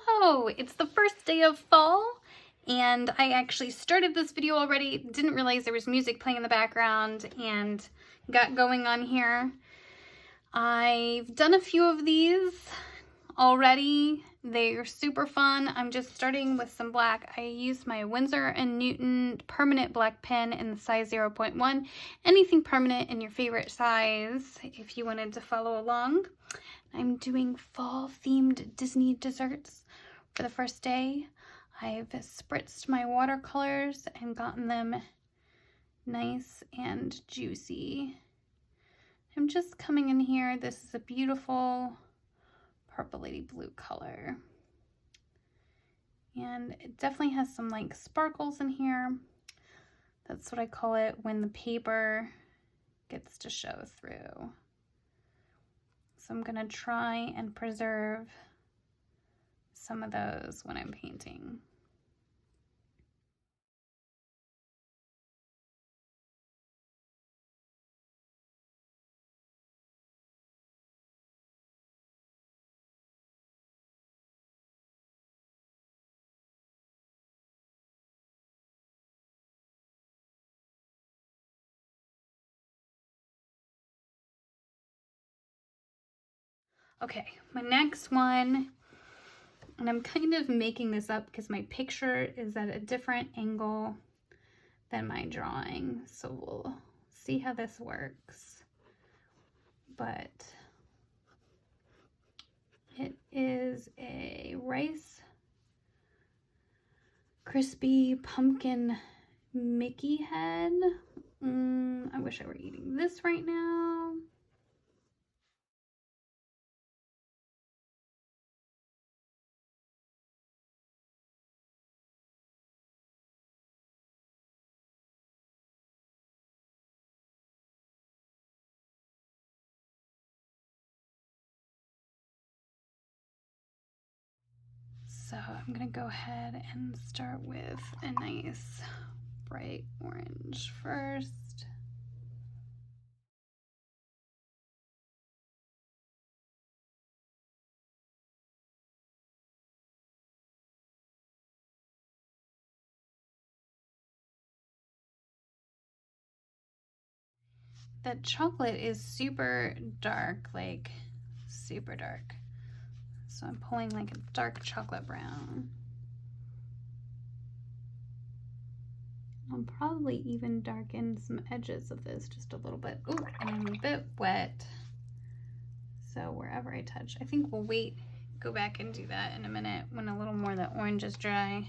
Hello! It's the first day of fall, and I actually started this video already, didn't realize there was music playing in the background, and got going on here. I've done a few of these already. They're super fun. I'm just starting with some black. I used my Winsor & Newton permanent black pen in the size 0.1. Anything permanent in your favorite size if you wanted to follow along. I'm doing fall-themed Disney desserts for the first day. I've spritzed my watercolors and gotten them nice and juicy. I'm just coming in here. This is a beautiful purpley blue color. And it definitely has some like sparkles in here. That's what I call it when the paper gets to show through. So I'm gonna try and preserve some of those when I'm painting. Okay, my next one, and I'm kind of making this up because my picture is at a different angle than my drawing, so we'll see how this works. But it is a Rice Crispy Pumpkin Mickey head. I wish I were eating this right now. So I'm gonna go ahead and start with a nice bright orange first. The chocolate is super dark, like super dark. So I'm pulling like a dark chocolate brown. I'll probably even darken some edges of this just a little bit. Ooh, and I'm a bit wet. So wherever I touch, I think we'll wait, go back and do that in a minute when a little more of the orange is dry.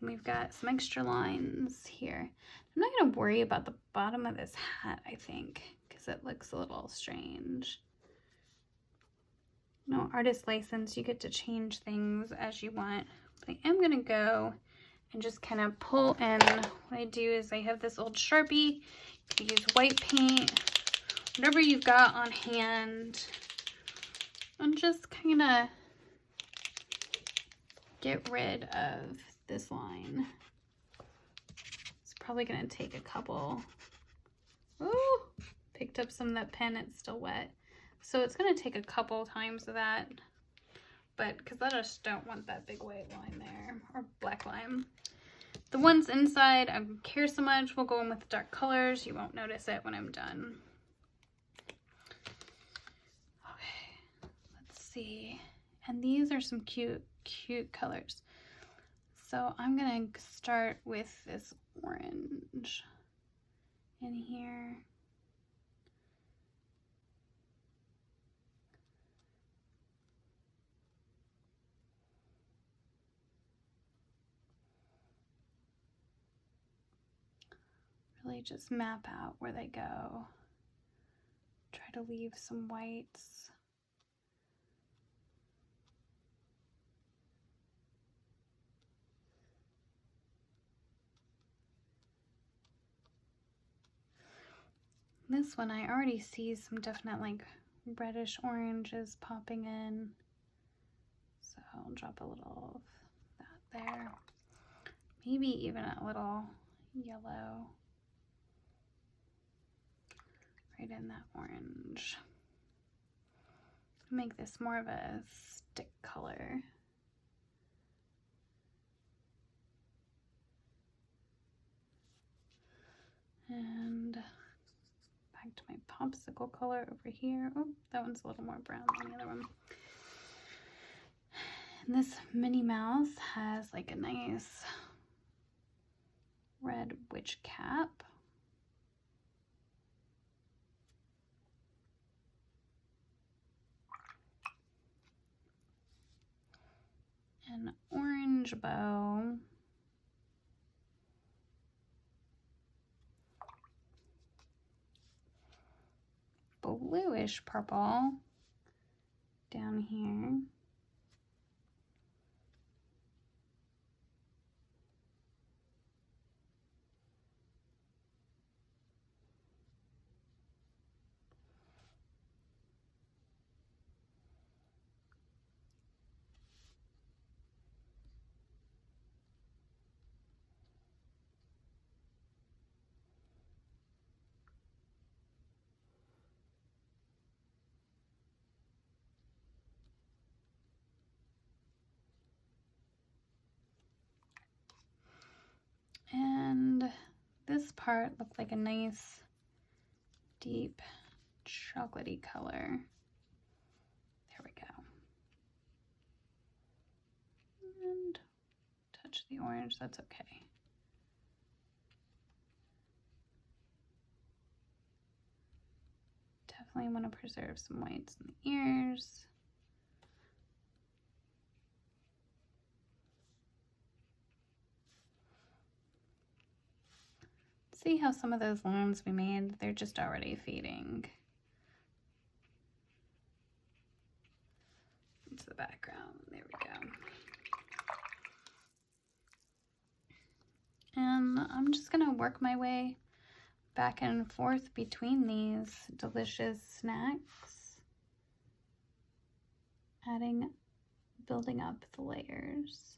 And we've got some extra lines here. I'm not gonna worry about the bottom of this hat, I think, because it looks a little strange. No artist license, you get to change things as you want. But I am gonna go and just kind of pull in. What I do is I have this old Sharpie. You can use white paint, whatever you've got on hand, and just kind of get rid of this line. It's probably gonna take a couple. Ooh, picked up some of that pen, it's still wet. So it's gonna take a couple times of that, but because I just don't want that big white line there, or black line. The ones inside, I don't care so much. We'll go in with dark colors. You won't notice it when I'm done. Okay, let's see. And these are some cute colors. So I'm gonna start with this orange in here. Really just map out where they go. Try to leave some whites. This one I already see some definite like reddish oranges popping in. So I'll drop a little of that there. Maybe even a little yellow right in that orange. Make this more of a stick color. And back to my popsicle color over here. Oh, that one's a little more brown than the other one. And this Minnie Mouse has like a nice red witch cap. An orange bow. Bluish purple down here. And this part looked like a nice deep chocolatey color. There we go. And touch the orange, that's okay. Definitely want to preserve some whites in the ears. See how some of those lines we made, they're just already fading. Into the background, there we go. And I'm just gonna work my way back and forth between these delicious snacks, building up the layers.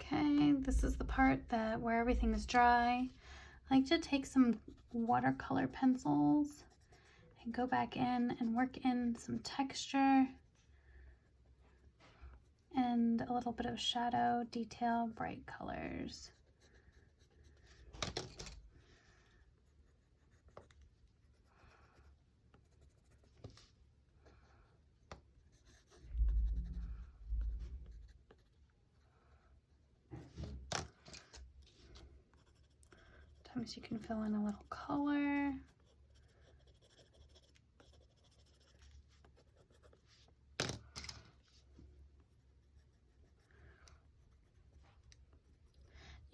Okay, this is the part where everything is dry. I like to take some watercolor pencils and go back in and work in some texture and a little bit of shadow, detail, bright colors. Sometimes you can fill in a little color.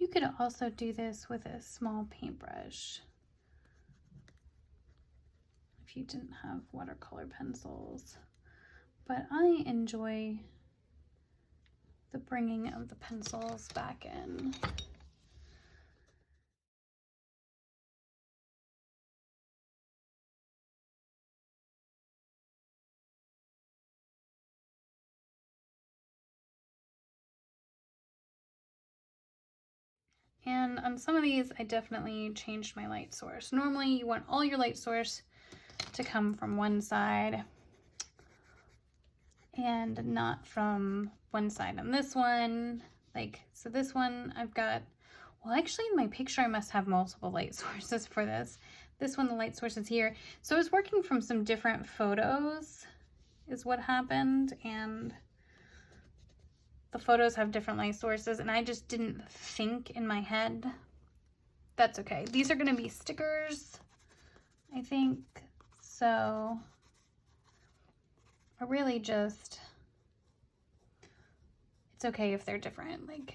You could also do this with a small paintbrush if you didn't have watercolor pencils. But I enjoy the bringing of the pencils back in. And on some of these, I definitely changed my light source. Normally, you want all your light source to come from one side and not from one side. On this one, like, so this one I've got, well, actually in my picture, I must have multiple light sources for this. This one, the light source is here. So I was working from some different photos is what happened, and the photos have different light sources, and I just didn't think in my head. That's okay. These are going to be stickers, I think. So I really just, it's okay if they're different. Like,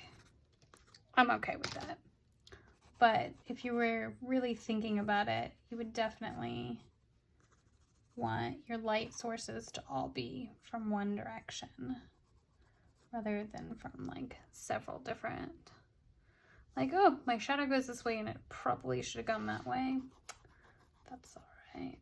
I'm okay with that. But if you were really thinking about it, you would definitely want your light sources to all be from one direction, rather than from like several different, like, oh, my shadow goes this way and it probably should have gone that way. That's all right.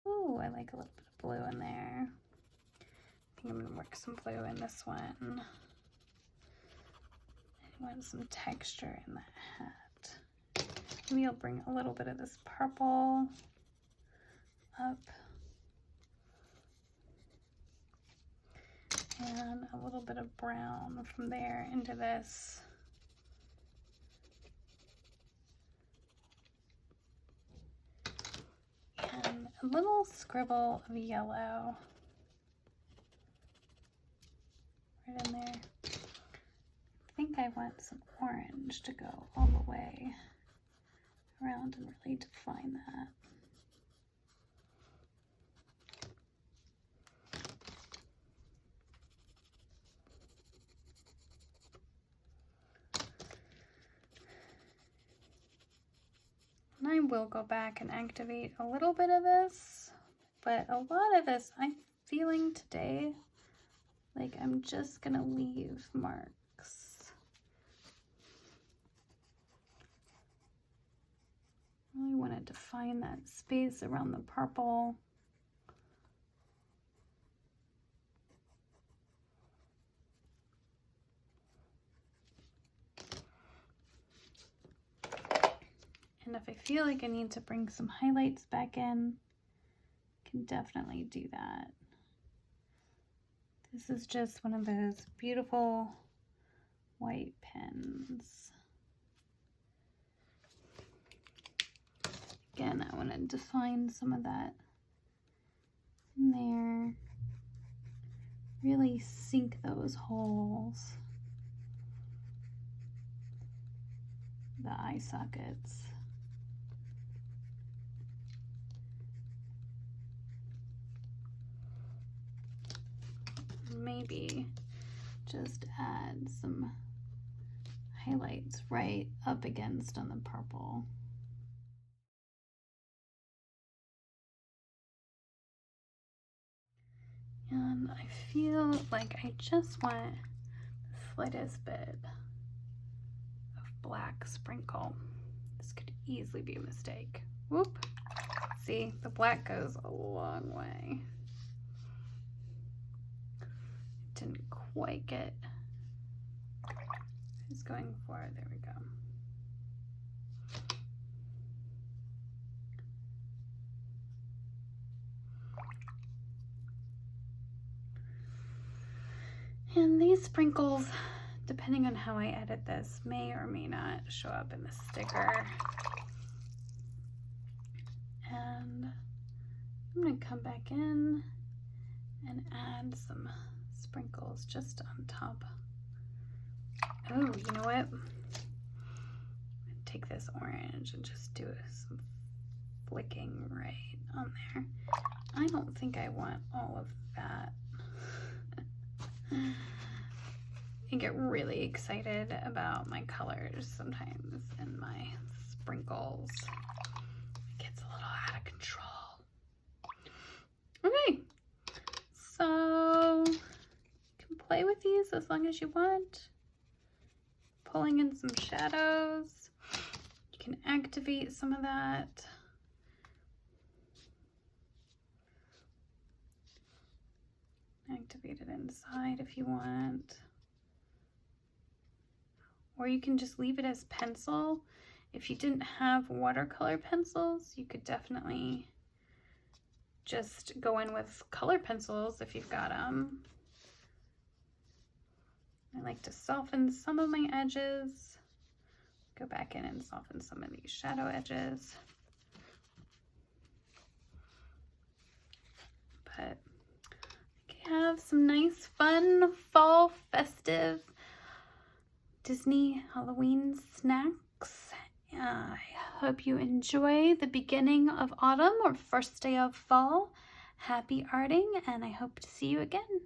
Oh, I like a little bit of blue in there. I think I'm gonna work some blue in this one. I want some texture in the hat. Maybe I'll bring a little bit of this purple up. And a little bit of brown from there into this. And a little scribble of yellow right in there. I think I want some orange to go all the way around and really define that. And I will go back and activate a little bit of this, but a lot of this I'm feeling today like I'm just gonna leave marks. I really want to define that space around the purple. And if I feel like I need to bring some highlights back in, I can definitely do that. This is just one of those beautiful white pens. Again, I want to define some of that in there. Really sink those holes. The eye sockets. Maybe just add some highlights right up against on the purple. And I feel like I just want the slightest bit of black sprinkle. This could easily be a mistake. Whoop. See, the black goes a long way. Didn't quite get what I was going for. There we go. And these sprinkles, depending on how I edit this, may or may not show up in the sticker. And I'm going to come back in and add some sprinkles just on top. Oh, you know what? Take this orange and just do some flicking right on there. I don't think I want all of that. I get really excited about my colors sometimes and my sprinkles. It gets a little out of control. Okay, so you can play with these as long as you want. Pulling in some shadows. You can activate some of that. Activate it inside if you want. Or you can just leave it as pencil. If you didn't have watercolor pencils, you could definitely just go in with color pencils if you've got them. I like to soften some of my edges. Go back in and soften some of these shadow edges. But I have some nice, fun, fall, festive Disney Halloween snacks. I hope you enjoy the beginning of autumn or first day of fall. Happy arting, and I hope to see you again.